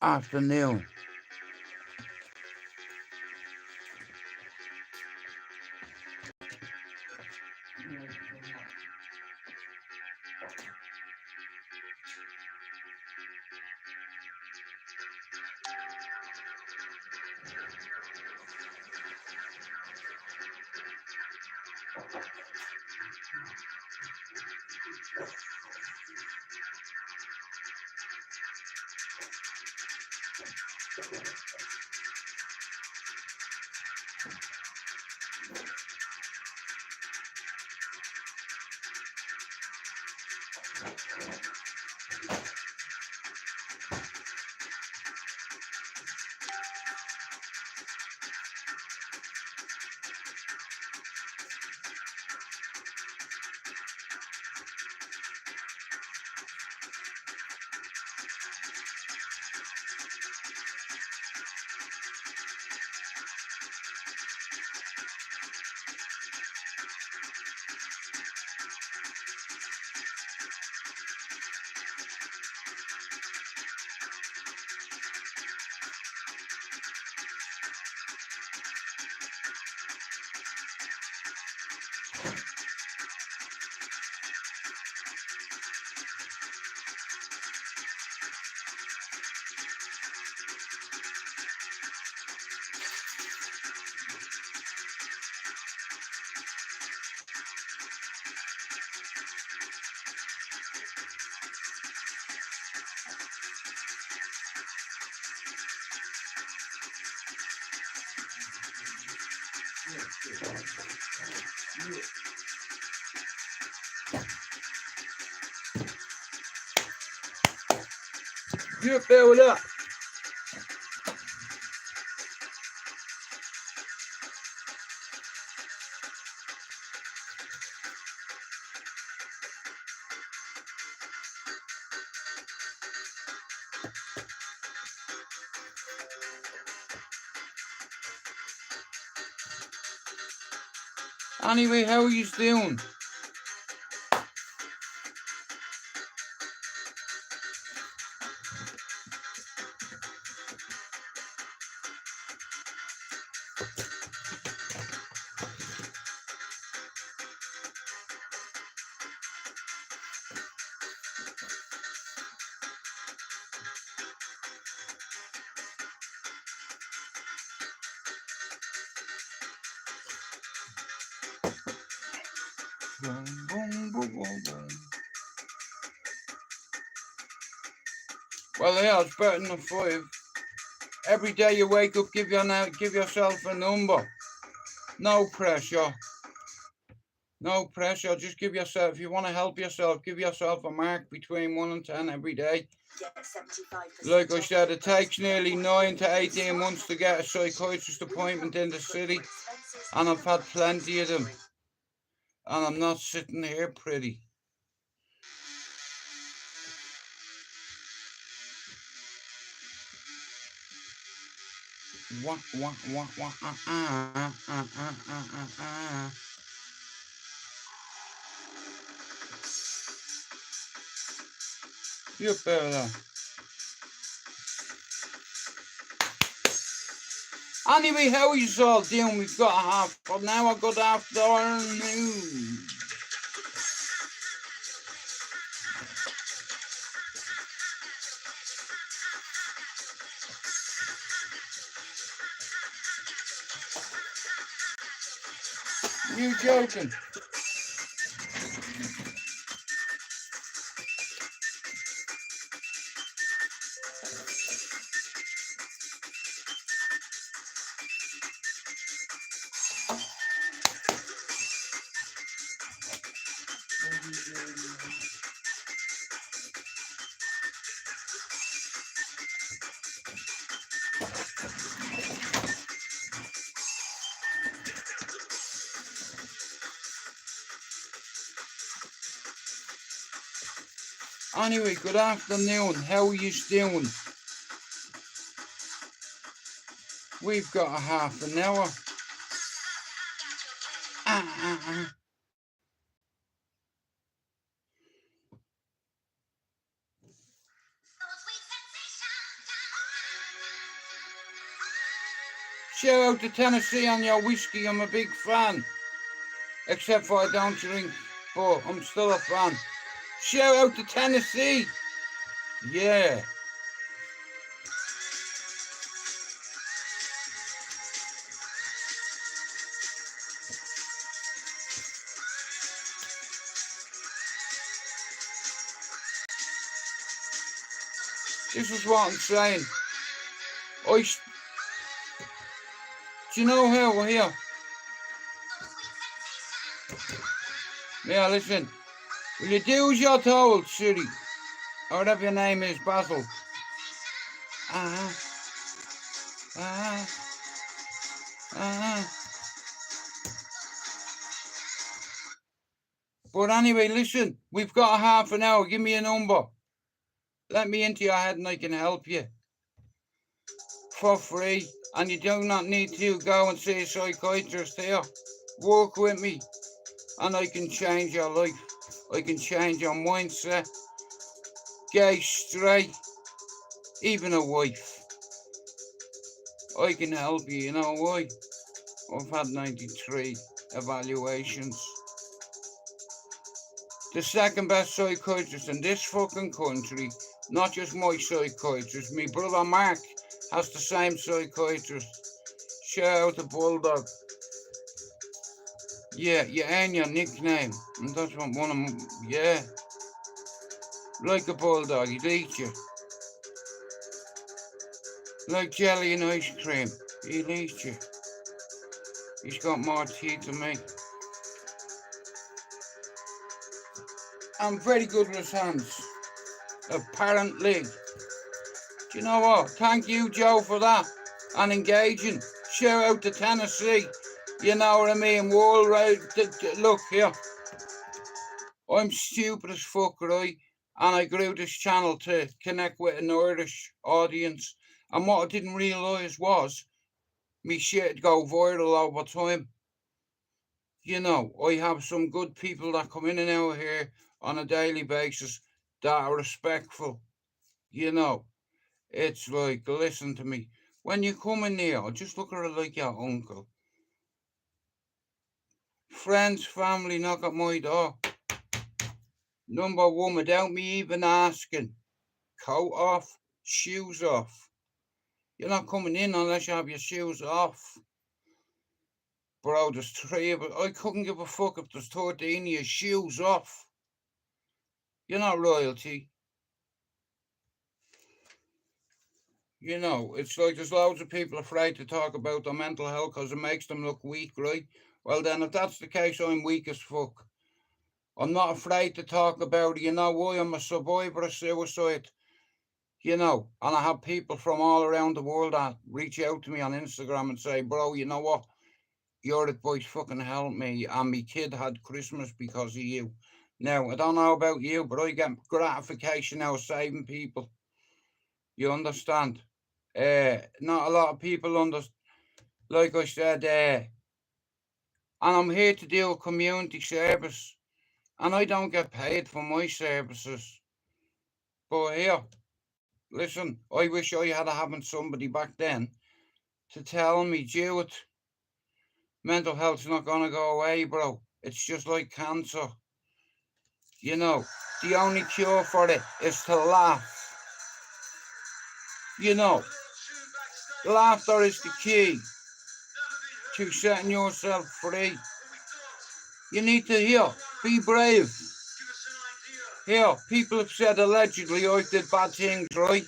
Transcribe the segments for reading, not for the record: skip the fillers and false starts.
afternoon. You build up. Anyway, how are you doing? Boom, boom, boom, boom, boom. Well, yeah, it's better than 5. Every day you wake up, give yourself a number. No pressure. No pressure. Just give yourself, if you want to help yourself, give yourself a mark between 1 and 10 every day. Like I said, it takes nearly 9 to 18 months to get a psychiatrist appointment in the city. And I've had plenty of them. And I'm not sitting here pretty. Wah, wah, wah, wah, You better. Anyway, how are you all doing? We've got a half an hour, good afternoon. You joking? Anyway, good afternoon. How are you doing? We've got a half an hour. Shout out to Tennessee on your whiskey, I'm a big fan. Except for I don't drink, but I'm still a fan. Shout out to Tennessee. Yeah. This is what I'm saying. Do you know how we're here? Yeah, listen. Will you do as you're told, Siri? Or whatever your name is, Basil. But anyway, listen. We've got a half an hour. Give me a number. Let me into your head and I can help you. For free. And you do not need to go and see a psychiatrist here. Work with me. And I can change your life. I can change your mindset. Gay, straight, even a wife. I can help you, you know why? I've had 93 evaluations. The second best psychiatrist in this fucking country, not just my psychiatrist, my brother Mark has the same psychiatrist. Shout out to Bulldog. Yeah, you earn your nickname, and that's what one of them, yeah. Like a bulldog, he'd eat you. Like jelly and ice cream, he'll eat you. He's got more teeth than me. I'm very good with his hands. Apparently. Do you know what? Thank you, Joe, for that. And engaging. Shout out to Tennessee. You know what I mean? Wall right. Look here. I'm stupid as fuck, right? And I grew this channel to connect with an Irish audience. And what I didn't realise was me shit go viral over time. You know, I have some good people that come in and out here on a daily basis that are respectful. You know, it's like, listen to me. When you come in here, just look at it like your uncle. Friends, family knock at my door. Number one, without me even asking. Coat off, shoes off. You're not coming in unless you have your shoes off. Bro, there's 3 of us. I couldn't give a fuck if there's 13 of your shoes off. You're not royalty. You know, it's like there's loads of people afraid to talk about their mental health because it makes them look weak, right? Well, then, if that's the case, I'm weak as fuck. I'm not afraid to talk about it. You know why? I'm a survivor of suicide. You know, and I have people from all around the world that reach out to me on Instagram and say, bro, you know what? Your advice fucking helped me, and my kid had Christmas because of you. Now, I don't know about you, but I get gratification out of saving people. You understand? Not a lot of people understand. Like I said, and I'm here to do a community service, and I don't get paid for my services. But here, listen, I wish I had having somebody back then to tell me, Jewett, mental health's not gonna go away, bro. It's just like cancer. You know, the only cure for it is to laugh. You know, laughter is the key to setting yourself free. You need to be brave. Here, people have said allegedly I did bad things, right?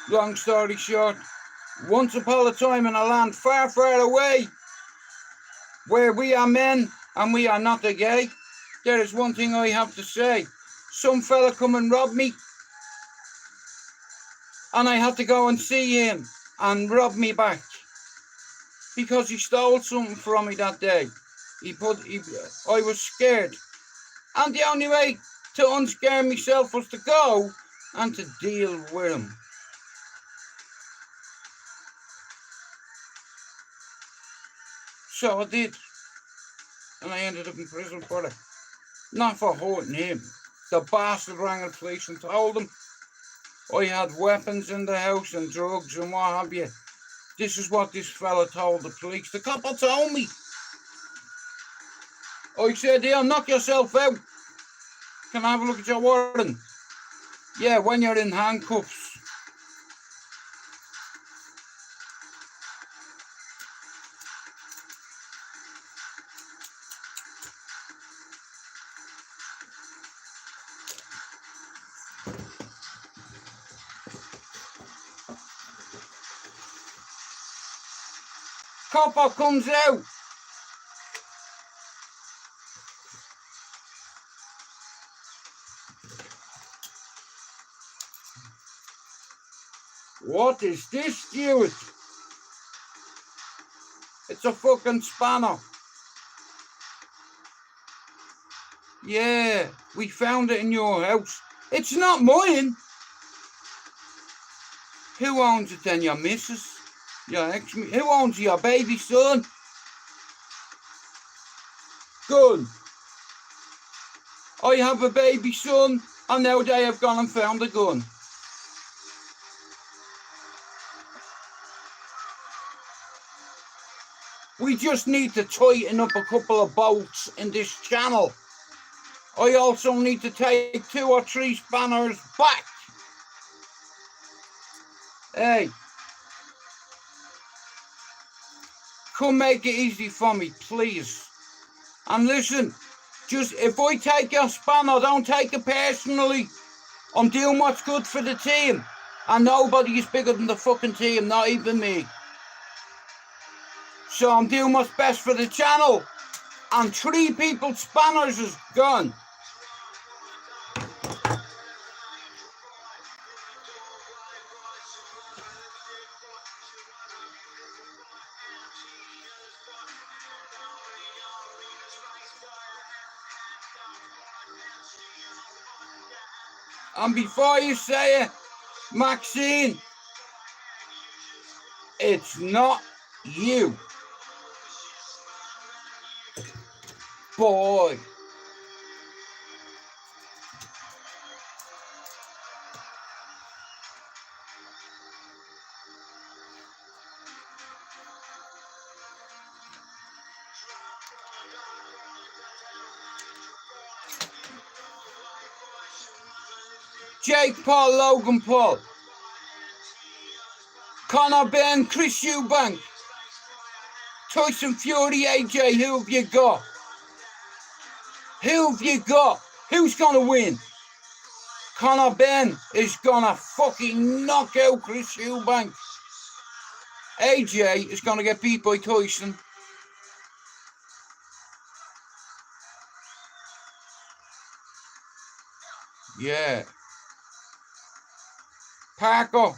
Long story short, once upon a time in a land far, far away, where we are men and we are not a gay, there is one thing I have to say. Some fella come and rob me, and I had to go and see him and rob me back because he stole something from me that day. I was scared, and the only way to unscare myself was to go and to deal with him. So I did, and I ended up in prison for it. Not for hurting him, The bastard rang the police and told them I had weapons in the house and drugs and what have you. This is what this fella told the police. The copper told me. I said, here, knock yourself out. Can I have a look at your warrant? Yeah, when you're in handcuffs. Copper comes out. What is this, Stuart? It's a fucking spanner. Yeah, we found it in your house. It's not mine. Who owns it then? Your missus? Your ex? Who owns your baby son? Good. I have a baby son, and now they have gone and found a gun. We just need to tighten up a couple of bolts in this channel. I also need to take 2 or 3 spanners back. Hey. Come make it easy for me, please. And listen, just if I take your spanner, don't take it personally. I'm doing what's good for the team. And nobody is bigger than the fucking team, not even me. So I'm doing what's best for the channel. And 3 people's spanners is gone. And before you say it, Maxine, it's not you. Boy. Jake Paul, Logan Paul, Conor Ben, Chris Eubank, Tyson Fury, AJ, who have you got? Who have you got? Who's going to win? Conor Ben is going to fucking knock out Chris Eubank. AJ is going to get beat by Tyson. Yeah. Parker.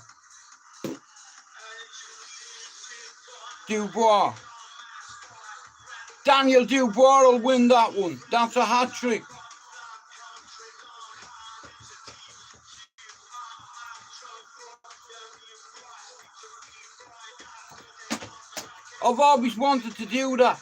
Dubois. Daniel Dubois will win that one. That's a hat-trick. I've always wanted to do that.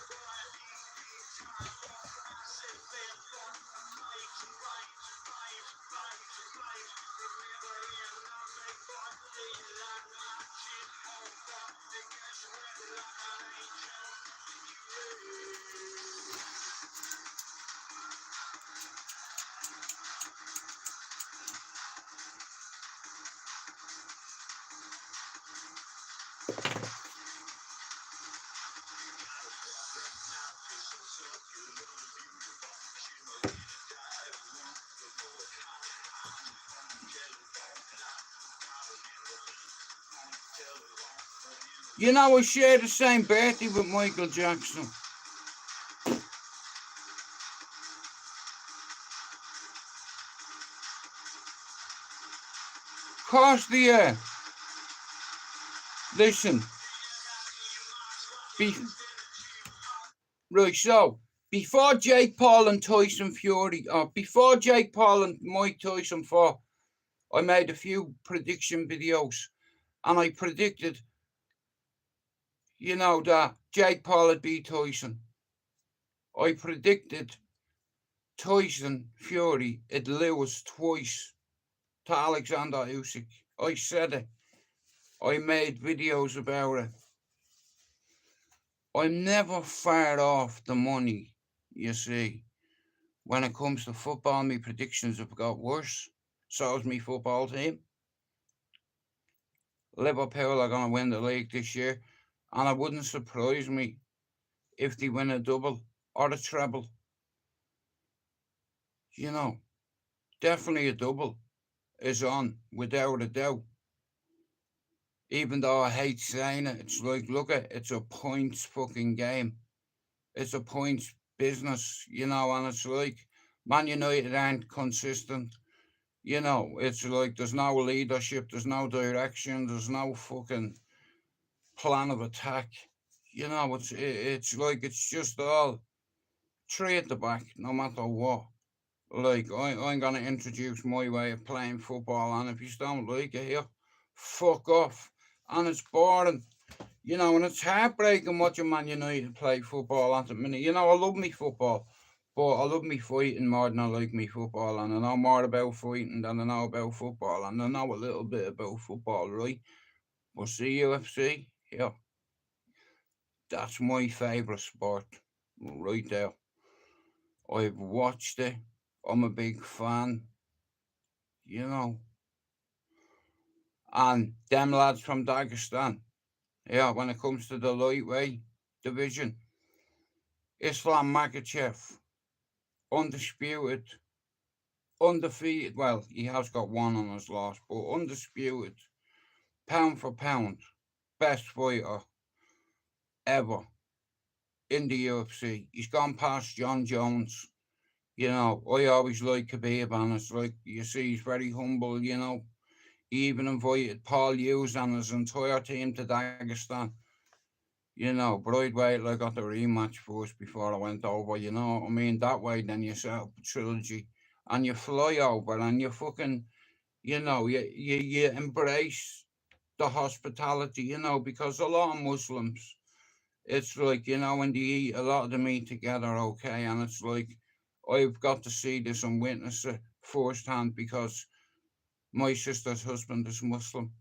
You know, I share the same birthday with Michael Jackson. Of course they are. Listen. Right, so, before Jake Paul and Tyson Fury, or before Jake Paul and Mike Tyson fought, I made a few prediction videos. And I predicted, you know, that Jake Paul would beat Tyson. I predicted Tyson Fury, it lose twice to Alexander Usyk. I said it. I made videos about it. I'm never far off the money, you see. When it comes to football, my predictions have got worse. So's me football team. Liverpool are going to win the league this year, and it wouldn't surprise me if they win a double or a treble. You know, definitely a double is on, without a doubt. Even though I hate saying it, it's like, look at it's a points fucking game. It's a points business, and it's like Man United aren't consistent. It's like there's no leadership, there's no direction, there's no fucking plan of attack. It's like it's just all three at the back, no matter what. Like I'm gonna introduce my way of playing football, and if you don't like it here, fuck off. And it's boring, and it's heartbreaking watching Man United play football at the minute. I love me football, but I love me fighting more than I like me football, and I know more about fighting than I know about football, and I know a little bit about football, right? But see UFC, yeah, that's my favourite sport, right there. I've watched it. I'm a big fan, you know. And them lads from Dagestan, yeah, when it comes to the lightweight division, Islam Makachev, undisputed, undefeated. Well, he has got one on his loss, but undisputed, pound for pound, best fighter ever in the UFC. He's gone past John Jones. I always like Khabib, and it's like, you see, he's very humble, He even invited Paul Hughes and his entire team to Dagestan. But I'd wait till I got the rematch first before I went over, you know what I mean? That way, then you set up a trilogy and you fly over and you fucking, you embrace the hospitality, because a lot of Muslims, it's like, when they eat, a lot of them eat together, okay? And it's like, I've got to see this and witness it firsthand because my sister's husband is Muslim.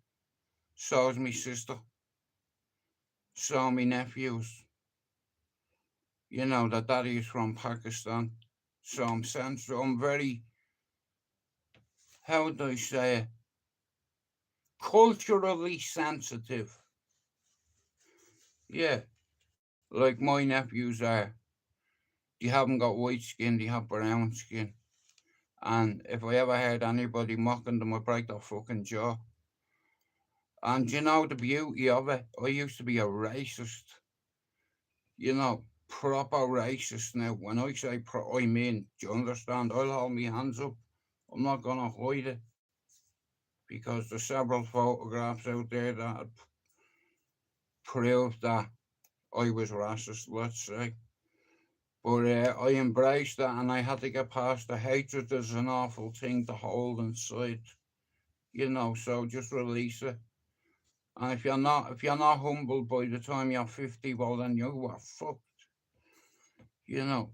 So is my sister. So are my nephews. That daddy is from Pakistan. So I'm sensitive. I'm very, how would I say it? Culturally sensitive. Yeah. Like my nephews are. They haven't got white skin, they have brown skin. And if I ever heard anybody mocking them, I'd break their fucking jaw. And the beauty of it? I used to be a racist. Proper racist now. When I say I mean, do you understand? I'll hold my hands up. I'm not gonna hide it. Because there's several photographs out there that prove that I was racist, let's say. But I embraced that, and I had to get past the hatred. Is an awful thing to hold inside, so just release it. And if you're not humble by the time you're 50, well then you are fucked. You know.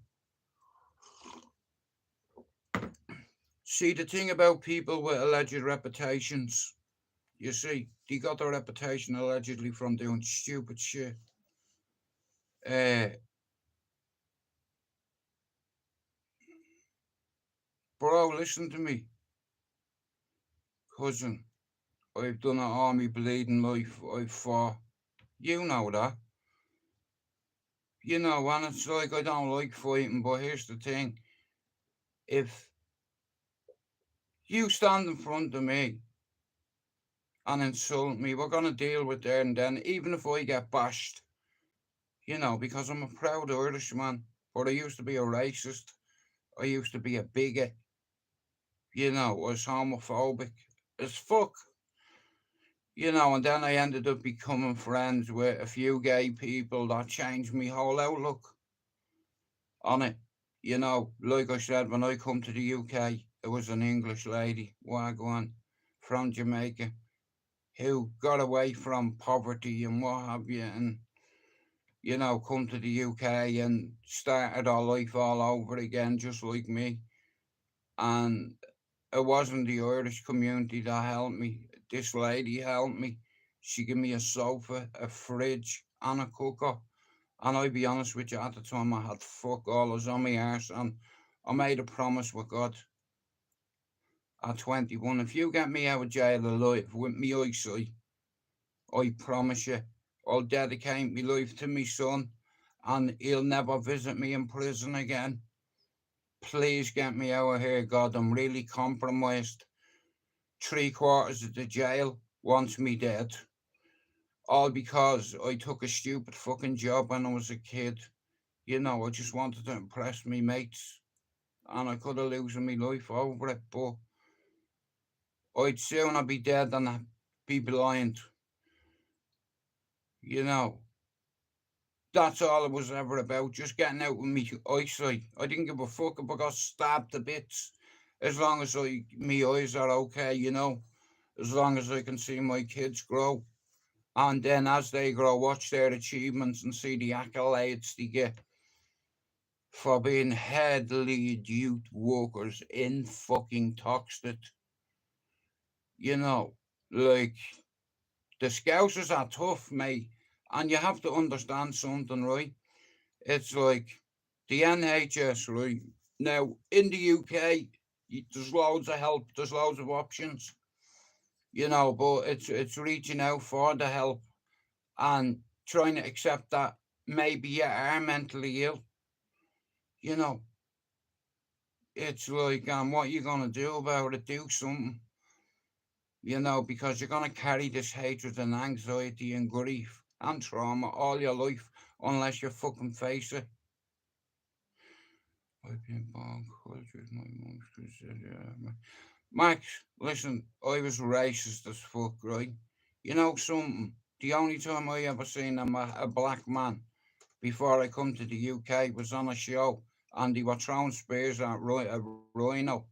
See, the thing about people with alleged reputations, you see, they got their reputation allegedly from doing stupid shit. Uh, Bro, listen to me, cousin. I've done it all my bleeding life. I've fought. You know that. And it's like I don't like fighting, but here's the thing. If you stand in front of me and insult me, we're gonna deal with there and then, even if I get bashed, because I'm a proud Irishman, but I used to be a racist. I used to be a bigot, I was homophobic as fuck. And then I ended up becoming friends with a few gay people that changed my whole outlook on it. Like I said, when I come to the UK, it was an English lady, Wagwan, from Jamaica, who got away from poverty and what have you. And, you know, come to the UK and started our life all over again, just like me. And it wasn't the Irish community that helped me. This lady helped me. She gave me a sofa, a fridge, and a cooker. And I'll be honest with you, at the time I had fuck all. I was on my arse, and I made a promise with God at 21. If you get me out of jail alive with me eyesight, I promise you, I'll dedicate my life to my son, and he'll never visit me in prison again. Please get me out of here, God. I'm really compromised. Three quarters of the jail wants me dead. All because I took a stupid fucking job when I was a kid. You know, I just wanted to impress me mates. And I could have losing my life over it, but I'd sooner be dead than be blind. You know, that's all it was ever about. Just getting out with me eyesight. I didn't give a fuck if I got stabbed to bits. As long as me eyes are okay, you know. As long as I can see my kids grow. And then as they grow, watch their achievements and see the accolades they get for being head lead youth workers in fucking Toxteth. You know, like, the Scousers are tough, mate. And you have to understand something, right? It's like the NHS, right? Now, in the UK, there's loads of help, there's loads of options, you know, but it's reaching out for the help and trying to accept that maybe you are mentally ill. You know, it's like, what you gonna do about it? Do something, you know, because you're gonna carry this hatred and anxiety and grief and trauma all your life unless you fucking face it. I've been born cultured, my mum's said, yeah. Max, listen, I was racist as fuck, right? You know something? The only time I ever seen a black man before I come to the UK was on a show, and they were throwing spears at a rhino.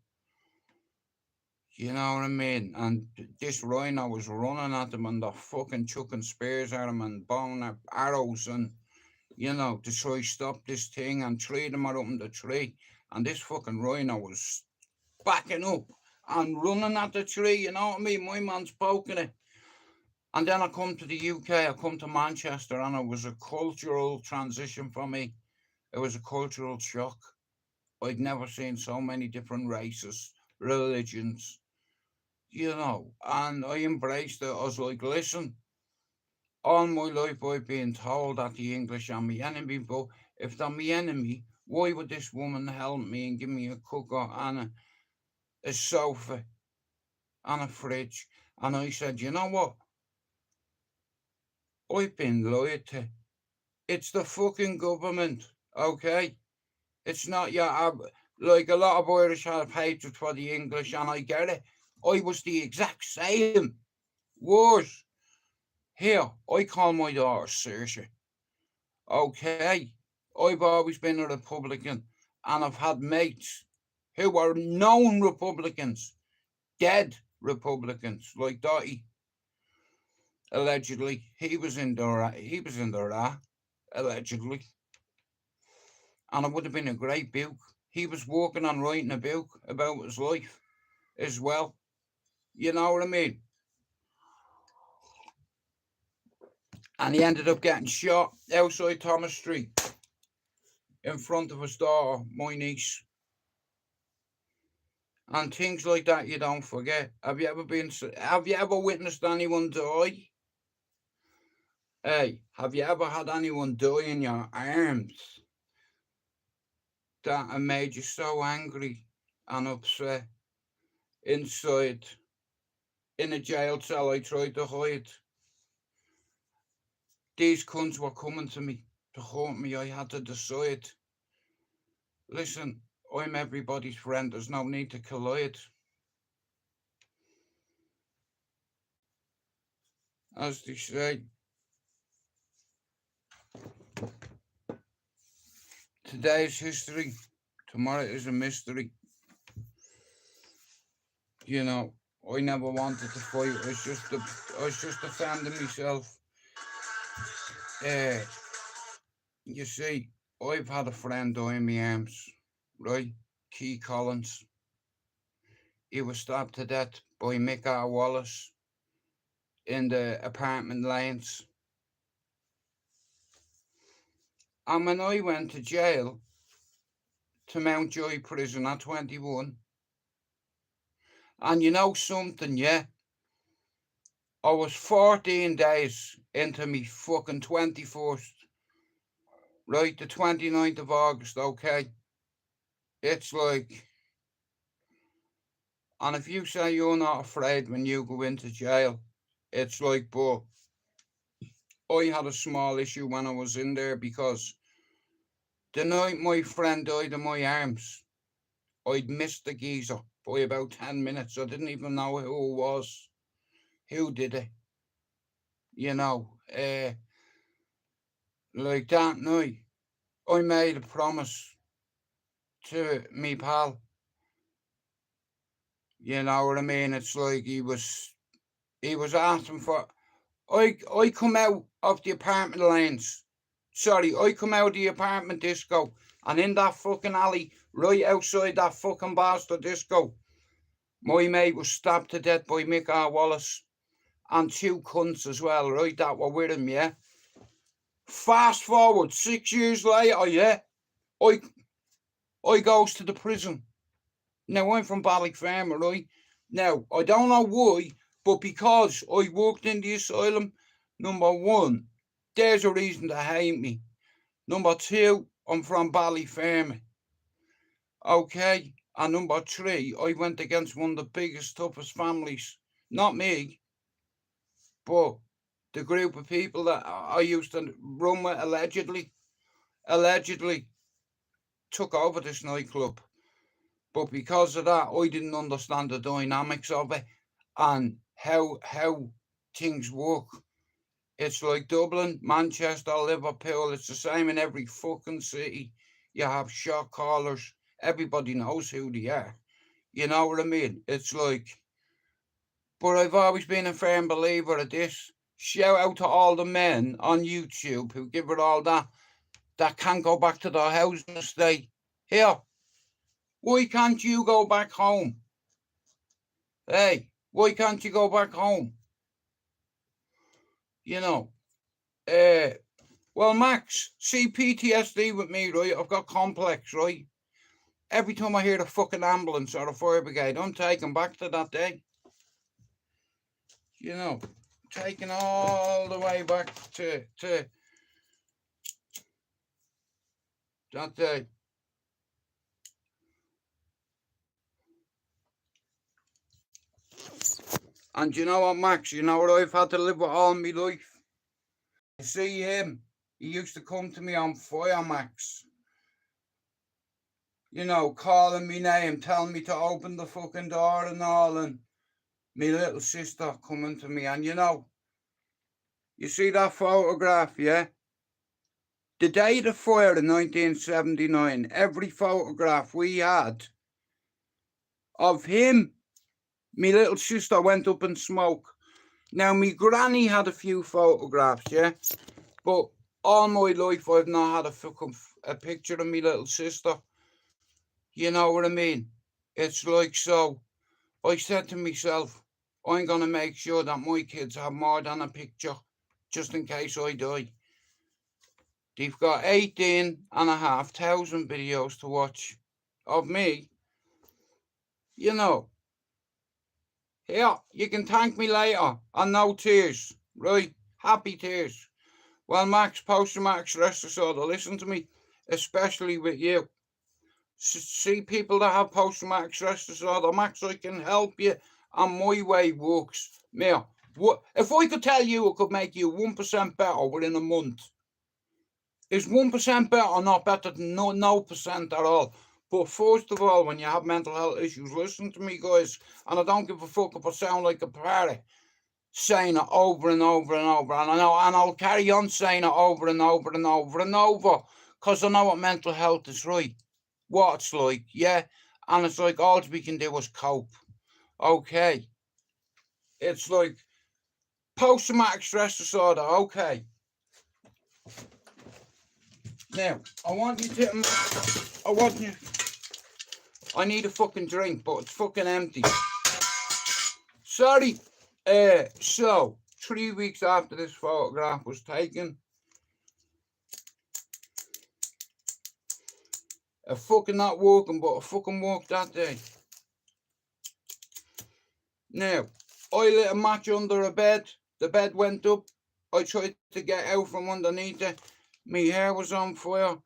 You know what I mean? And this rhino was running at them, and they're fucking chucking spears at him and bone arrows, and you know, to try stop this thing. And three of them are up in the tree, and this fucking rhino was backing up and running at the tree. You know what I mean? My man's poking it. And then I come to the UK, I come to Manchester, and it was a cultural transition for me. It was a cultural shock. I'd never seen so many different races, religions, you know, and I embraced it. I was like, listen, all my life I've been told that the English are my enemy, but if they're my enemy, why would this woman help me and give me a cooker and a sofa and a fridge? And I said, you know what? I've been lied to. It's the fucking government, okay? It's not your like a lot of Irish have hatred for the English, and I get it. I was the exact same. Worse. Here, I call my daughter Saoirse. Okay. I've always been a Republican, and I've had mates who are known Republicans, dead Republicans, like Dottie. Allegedly, he was in the allegedly, and it would have been a great book. He was working on writing a book about his life as well. You know what I mean? And he ended up getting shot outside Thomas Street in front of his daughter, my niece. And things like that you don't forget. Have you ever witnessed anyone die? Hey, have you ever had anyone die in your arms that made you so angry and upset inside in a jail cell I tried to hide? These cunts were coming to me to haunt me. I had to decide. Listen, I'm everybody's friend. There's no need to collide. As they say, today is history. Tomorrow is a mystery. You know, I never wanted to fight. I was just defending myself. Uh, You see, I've had a friend die in my arms, right? Key Collins. He was stabbed to death by Mick R. Wallace in the apartment lanes. And when I went to jail, to Mountjoy prison at 21, and you know something, yeah? I was 14 days into me fucking 21st, right? The 29th of August, okay? It's like, and if you say you're not afraid when you go into jail, it's like, but I had a small issue when I was in there because the night my friend died in my arms, I'd missed the geezer by about 10 minutes. I didn't even know who it was, who did it, you know. Like that night, I made a promise to me pal. You know what I mean? It's like he was asking for. I come out of the apartment lanes. Sorry, I come out of the apartment disco, and in that fucking alley, right outside that fucking bastard disco, my mate was stabbed to death by Mick R. Wallace and two cunts as well, right? That were with him, yeah. Fast forward 6 years later, yeah, I I goes to the prison. Now, I'm from Ballyfermot, right? Now, I don't know why, but because I worked in the asylum, number one, there's a reason to hate me. Number two, I'm from Ballyfermot, okay? And number three, I went against one of the biggest, toughest families. Not me, but the group of people that I used to run with allegedly took over this nightclub. But because of that, I didn't understand the dynamics of it and how things work. It's like Dublin, Manchester, Liverpool. It's the same in every fucking city. You have shot callers. Everybody knows who they are. You know what I mean? It's like, but I've always been a firm believer of this. Shout out to all the men on YouTube who give it all that can't go back to their house and stay here. Why can't you go back home? Hey, why can't you go back home? You know, well, Max, see PTSD with me, right? I've got complex, right? Every time I hear the fucking ambulance or the fire brigade, I'm taken back to that day. You know, taken all the way back to that day. And you know what, Max? You know what I've had to live with all my life? You see him? He used to come to me on fire, Max. You know, calling me name, telling me to open the fucking door and all, and me little sister coming to me. And you know, you see that photograph, yeah? The day of the fire in 1979, every photograph we had of him, me little sister went up in smoke. Now, me granny had a few photographs, yeah? But all my life, I've not had a picture of me little sister. You know what I mean? It's like, so I said to myself, I'm going to make sure that my kids have more than a picture, just in case I die. They've got 18,500 videos to watch of me. You know, here, you can thank me later, and no tears, right? Happy tears. Well, Max, post-traumatic stress disorder, listen to me, especially with you. See people that have post-traumatic stress disorder, Max, I can help you, and my way works. Now, what if I could tell you I could make you 1% better within a month? Is 1% better or not better than no percent at all? But first of all, when you have mental health issues, listen to me, guys, and I don't give a fuck if I sound like a parrot saying it over and over and over, and I'll carry on saying it over and over and over and over, because I know what mental health is, right? What it's like, yeah? And it's like all we can do is cope, okay? It's like post-traumatic stress disorder, okay? Now, I need a fucking drink, but it's fucking empty. Sorry. So, 3 weeks after this photograph was taken, a fucking not working, but a fucking worked that day. Now, I lit a match under a bed. The bed went up. I tried to get out from underneath it. My hair was on fire.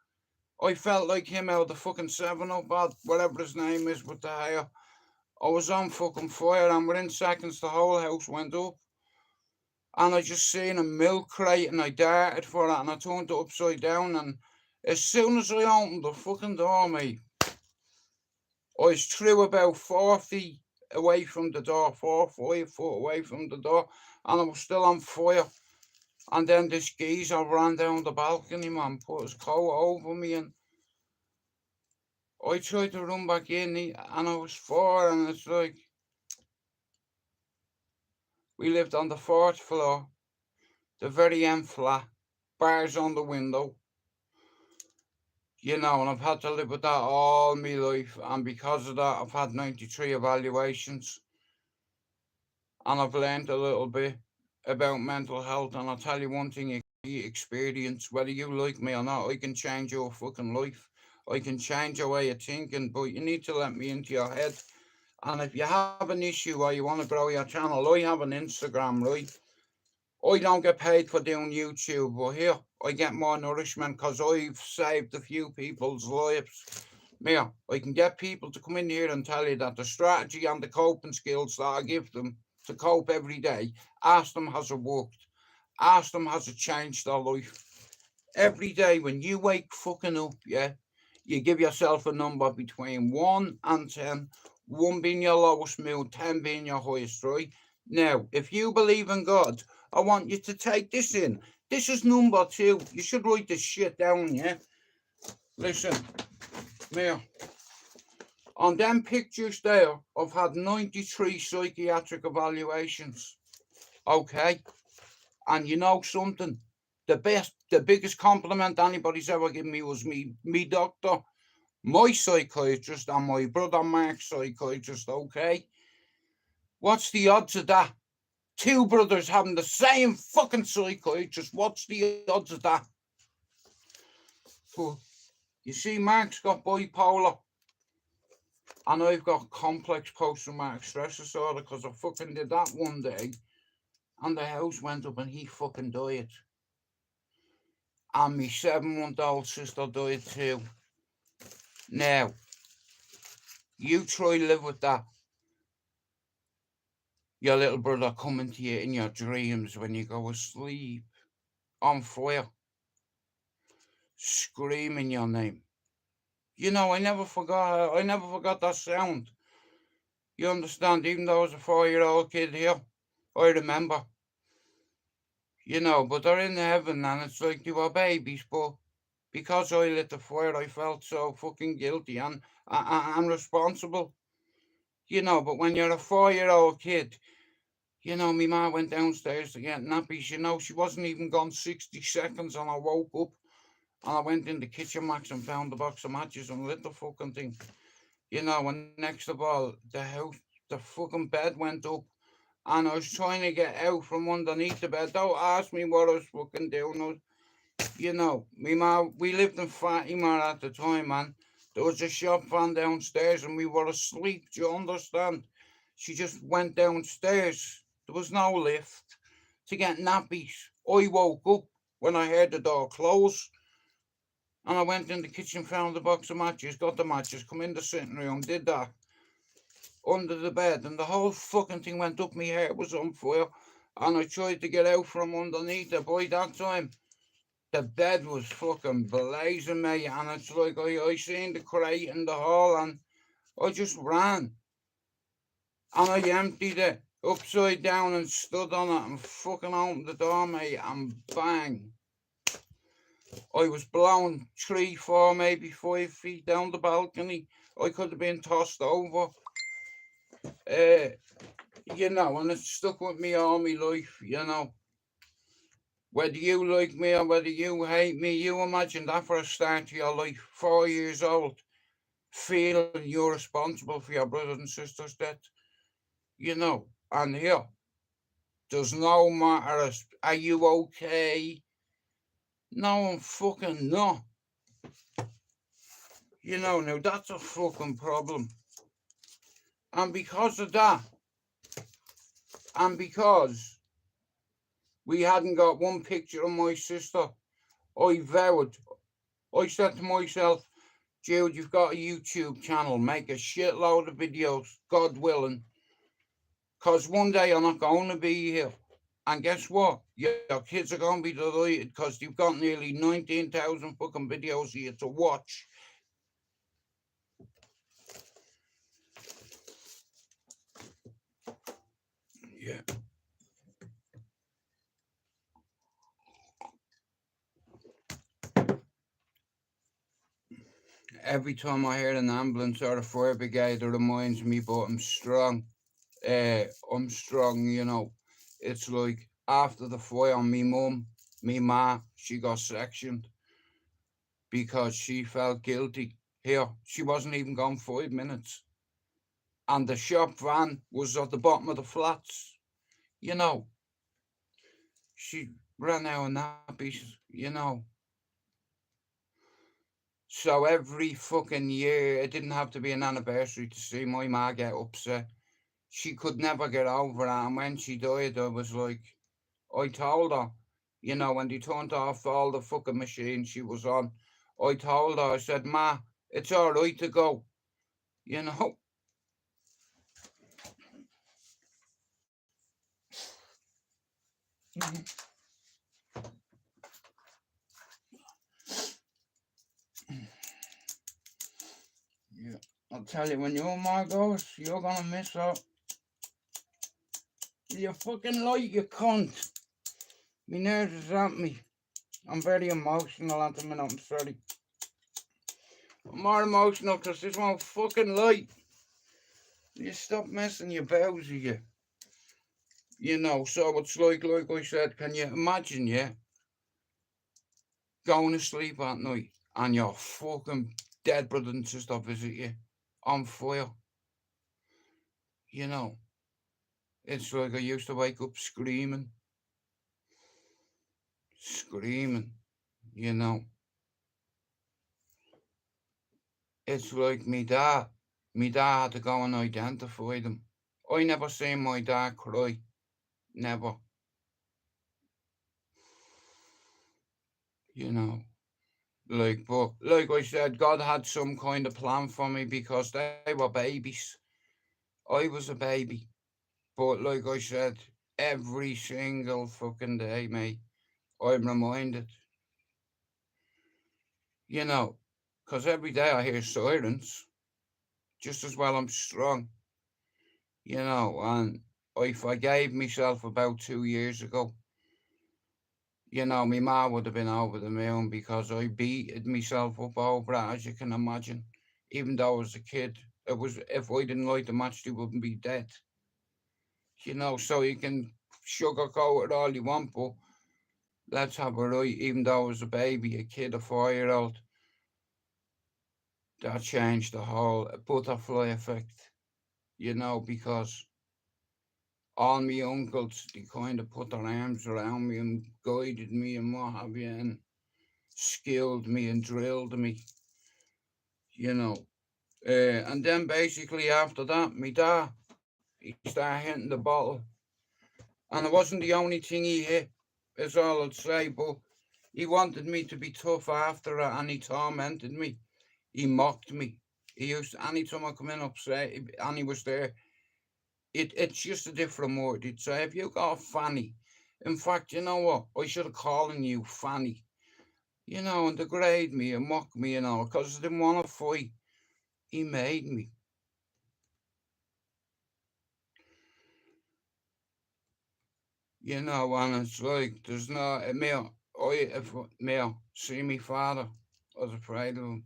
I felt like him out of the fucking 7-Up, whatever his name is with the hair. I was on fucking fire, and within seconds the whole house went up. And I just seen a milk crate, and I darted for it, and I turned it upside down, and as soon as I opened the fucking door, mate, I was through about 4 feet away from the door, 5 foot away from the door, and I was still on fire. And then this geezer ran down the balcony, man, put his coat over me, and I tried to run back in, and I was 4, and it's like, we lived on the 4th floor, the very end flat, bars on the window, and I've had to live with that all my life, and because of that, I've had 93 evaluations, and I've learned a little bit about mental health, and I'll tell you one thing, experience, whether you like me or not, I can change your fucking life. I can change your way of thinking, but you need to let me into your head. And if you have an issue or you want to grow your channel, I have an Instagram, right? I don't get paid for doing YouTube, but here I get more nourishment because I've saved a few people's lives. Yeah, I can get people to come in here and tell you that the strategy and the coping skills that I give them to cope every day, ask them has it worked. Ask them has it changed their life. Every day when you wake fucking up, yeah, you give yourself a number between 1 and 10, 1 being your lowest mood, 10 being your highest, right? Now, if you believe in God, I want you to take this in. This is number 2. You should write this shit down, yeah? Listen, Mayor. On them pictures there, I've had 93 psychiatric evaluations. Okay? And you know something? The biggest compliment anybody's ever given me was me doctor, my psychiatrist, and my brother Mark's psychiatrist, okay? What's the odds of that? 2 brothers having the same fucking psychiatrist. What's the odds of that? But you see, Mark's got bipolar, and I've got complex post-traumatic stress disorder because I fucking did that one day, and the house went up and he fucking died. And my 7-month-old sister died too. Now, you try live with that. Your little brother coming to you in your dreams when you go asleep, on fire, screaming your name. I never forgot that sound. You understand, even though I was a 4-year-old kid here, I remember. But they're in heaven and it's like they were babies, but because I lit the fire, I felt so fucking guilty and responsible. But when you're a 4-year-old kid, my ma went downstairs to get nappies. She wasn't even gone 60 seconds and I woke up and I went in the kitchen, Max, and found the box of matches and lit the fucking thing. And next of all, the fucking bed went up and I was trying to get out from underneath the bed. Don't ask me what I was fucking doing. Me ma, we lived in Fatima at the time, man. There was a shop van downstairs and we were asleep, do you understand? She just went downstairs. There was no lift to get nappies. I woke up when I heard the door close. And I went in the kitchen, found the box of matches, got the matches, come in the sitting room, did that. Under the bed, and the whole fucking thing went up. My hair was on fire. And I tried to get out from underneath it. By that time, the bed was fucking blazing, mate. And it's like I seen the crate in the hall and I just ran. And I emptied it upside down and stood on it and fucking opened the door, mate, and bang. I was blown 3, 4, maybe 5 feet down the balcony. I could have been tossed over. And it stuck with me all my life, Whether you like me or whether you hate me, you imagine that for a start to your life. 4 years old, feeling you're responsible for your brothers and sisters' death, and here, does no matter, are you okay? No, I'm fucking not. Now that's a fucking problem. And because of that, and because we hadn't got one picture of my sister, I vowed, I said to myself, Jude, you've got a YouTube channel, make a shitload of videos, God willing, because one day you're not going to be here. And guess what? Your kids are going to be delighted because you've got nearly 19,000 fucking videos here to watch. Yeah. Every time I hear an ambulance or a fire brigade, it reminds me, but I'm strong. I'm strong. It's like after the fire, me ma, she got sectioned because she felt guilty. Here, she wasn't even gone 5 minutes. And the shop van was at the bottom of the flats. You know, she ran out of nappies. So every fucking year, it didn't have to be an anniversary to see my ma get upset. She could never get over it. And when she died, I was like, I told her, when they turned off all the fucking machines she was on, I told her, I said, Ma, it's all right to go, you know. Yeah. I'll tell you, when your ma goes, you're gonna miss her. You fucking like you cunt. Me nerves is at me. I'm very emotional at the minute, I'm sorry. I'm more emotional because this won't fucking light. You stop messing your bells, you. So it's like I said, can you imagine, yeah, going to sleep at night and your fucking dead brother and sister visit you on fire? You know, it's like I used to wake up screaming, you know. It's like me dad had to go and identify them. I never seen my dad cry, never, you know. But like I said, God had some kind of plan for me because they were babies. I was a baby. But like I said, every single fucking day, mate, I'm reminded, you know, because every day I hear sirens, just as well I'm strong, and if I gave myself about 2 years ago, my ma would have been over the moon because I beated myself up over it, as you can imagine. Even though I was a kid, it was if I didn't like the match, they wouldn't be dead. So you can sugarcoat it all you want, but let's have a right. Even though I was a baby, a kid, a 4 year old, that changed the whole butterfly effect. Because all my uncles, they kind of put their arms around me and guided me and what have you, and skilled me and drilled me, you know. And then basically after that, my dad, he started hitting the bottle. And it wasn't the only thing he hit, is all I'd say, but he wanted me to be tough after it and he tormented me. He mocked me. He used to, anytime I come in upset and he was there, it's just a different word. He'd say, "Have you got a fanny?" In fact, you know what? I should have called you Fanny. And degrade me and mock me and all, because I didn't want to fight. He made me. And it's like, there's no, if me, see me father, I was afraid of him.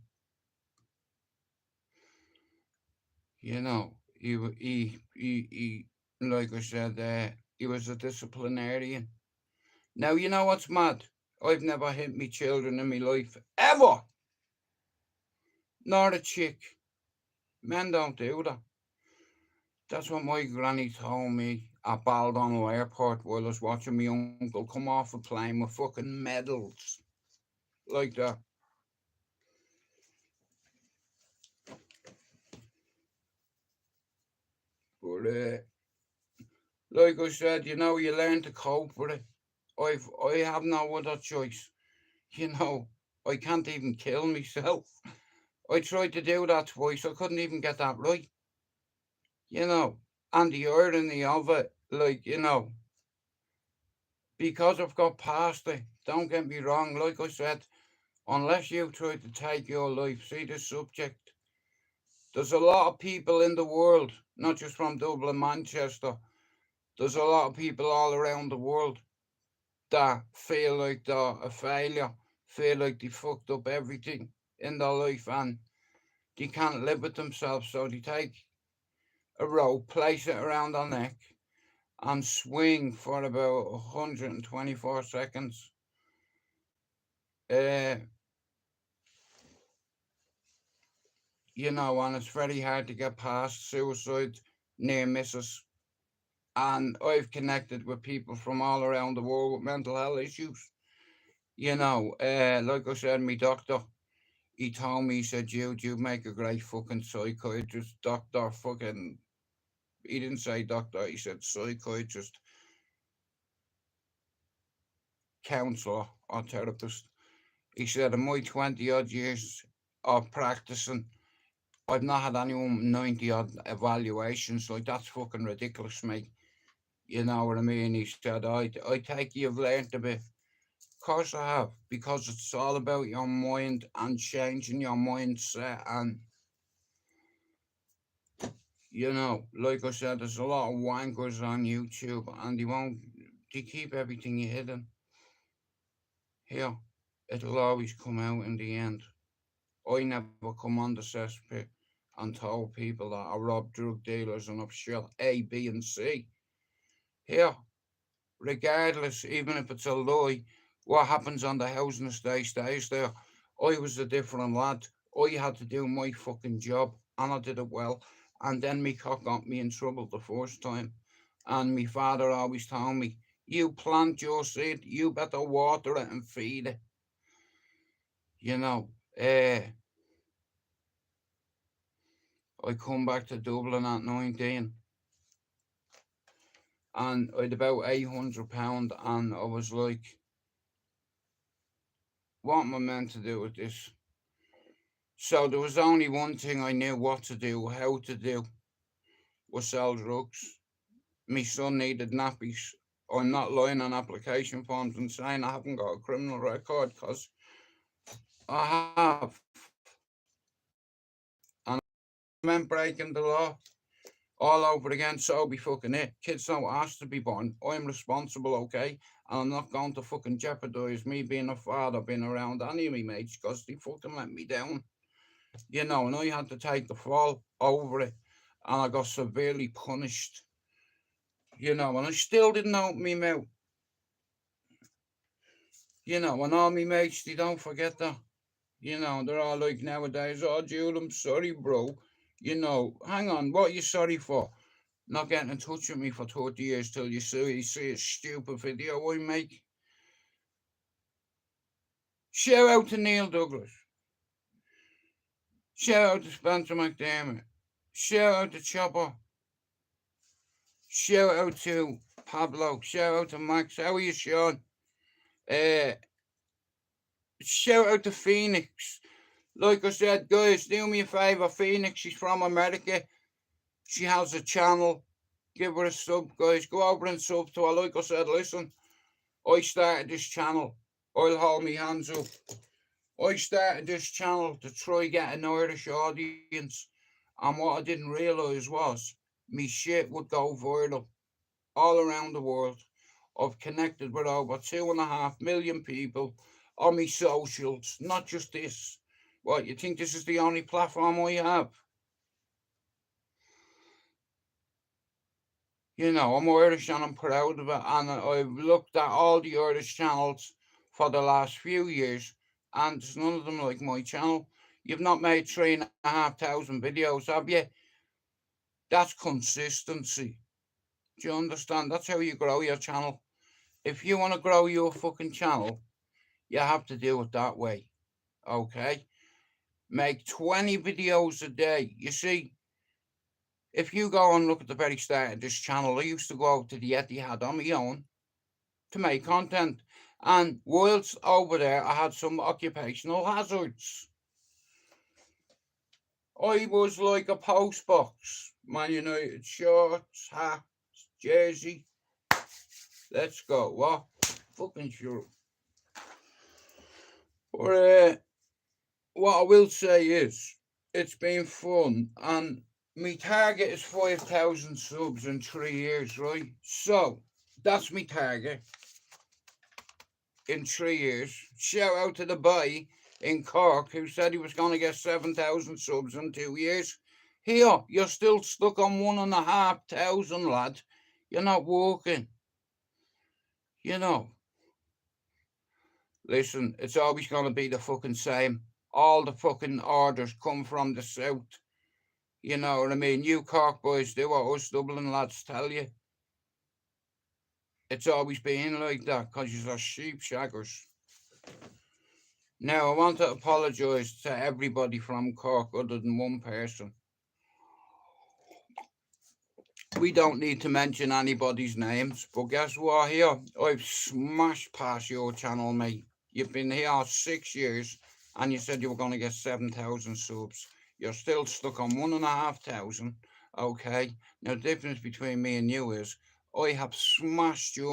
He like I said, he was a disciplinarian. Now, you know what's mad? I've never hit me children in my life, ever. Nor a chick. Men don't do that. That's what my granny told me at Baldonnel Airport while I was watching my uncle come off a plane with fucking medals like that. But like I said, you learn to cope with it. I have no other choice. You know, I can't even kill myself. I tried to do that twice. I couldn't even get that right. You know, and the irony of it, like, because I've got past it, don't get me wrong, like I said, unless you try to take your life, see the subject. There's a lot of people in the world, not just from Dublin, Manchester. There's a lot of people all around the world that feel like they're a failure, feel like they fucked up everything in their life and they can't live with themselves. So they take a rope, place it around their neck, and swing for about 124 seconds. Uh, and it's very hard to get past suicide, near misses. And I've connected with people from all around the world with mental health issues. Like I said, my doctor, he told me, he said, you make a great fucking psychiatrist, doctor, fucking, he didn't say doctor, he said psychiatrist, counselor, or therapist. He said, in my 20 odd years of practicing, I've not had anyone 90 odd evaluations. Like, that's fucking ridiculous, mate. You know what I mean? He said, I take you've learned a bit. Of course I have, because it's all about your mind and changing your mindset. And, like I said, there's a lot of wankers on YouTube and they keep everything hidden. Here, it'll always come out in the end. I never come on the cesspit and told people that I robbed drug dealers and I've shot A, B, and C. Here, regardless, even if it's a lie, what happens on the housing estate stays there. I was a different lad. I had to do my fucking job and I did it well. And then me cock got me in trouble the first time. And my father always told me, you plant your seed, you better water it and feed it. You know, uh, I come back to Dublin at 19 and I'd about £800 and I was like, what am I meant to do with this? So there was only one thing I knew what to do, how to do, was sell drugs. My son needed nappies. I'm not lying on application forms and saying I haven't got a criminal record, because I have. And I meant breaking the law all over again, so be fucking it. Kids don't ask to be born. I'm responsible, okay? And I'm not going to fucking jeopardise me being a father, being around any of me mates, because they fucking let me down. And I had to take the fall over it. And I got severely punished. And I still didn't open me mouth. And all me mates, they don't forget that. They're all like nowadays, oh, Jude, I'm sorry, bro. Hang on, what are you sorry for? Not getting in touch with me for 30 years till you see a stupid video I make. Shout out to Neil Douglas. Shout out to Spencer McDermott. Shout out to Chopper. Shout out to Pablo. Shout out to Max. How are you, Sean? Uh, Shout out to Phoenix. Like I said, guys, do me a favour. Phoenix, she's from America. She has a channel. Give her a sub, guys. Go over and sub to her. Like I said, listen, I started this channel. I'll hold me hands up. I started this channel to try get an Irish audience. And what I didn't realise was me shit would go viral all around the world. I've connected with over 2.5 million people on me socials, not just this. What, you think this is the only platform I have? You know, I'm Irish and I'm proud of it. And I've looked at all the Irish channels for the last few years, and there's none of them like my channel. You've not made 3,500 videos, have you? That's consistency. Do you understand? That's how you grow your channel. If you want to grow your fucking channel, you have to do it that way. Okay? Make 20 videos a day. You see, if you go and look at the very start of this channel, I used to go out to the Etihad on my own to make content. And whilst over there, I had some occupational hazards. I was like a postbox. Man United shorts, hat, jersey. Let's go. What? Fucking sure. But what I will say is, it's been fun, and my target is 5,000 subs in 3 years, right? So that's my target in 3 years. Shout out to the boy in Cork who said he was going to get 7,000 subs in 2 years. Here, you're still stuck on 1,500, lad. You're not walking. You know. Listen, it's always going to be the fucking same. All the fucking orders come from the south. You know what I mean? You Cork boys do what us Dublin lads tell you. It's always been like that because you're sheep shaggers. Now, I want to apologise to everybody from Cork other than one person. We don't need to mention anybody's names, but guess what here? I've smashed past your channel, mate. You've been here 6 years and you said you were going to get 7,000 subs. You're still stuck on 1,500, okay? Now, the difference between me and you is I have smashed your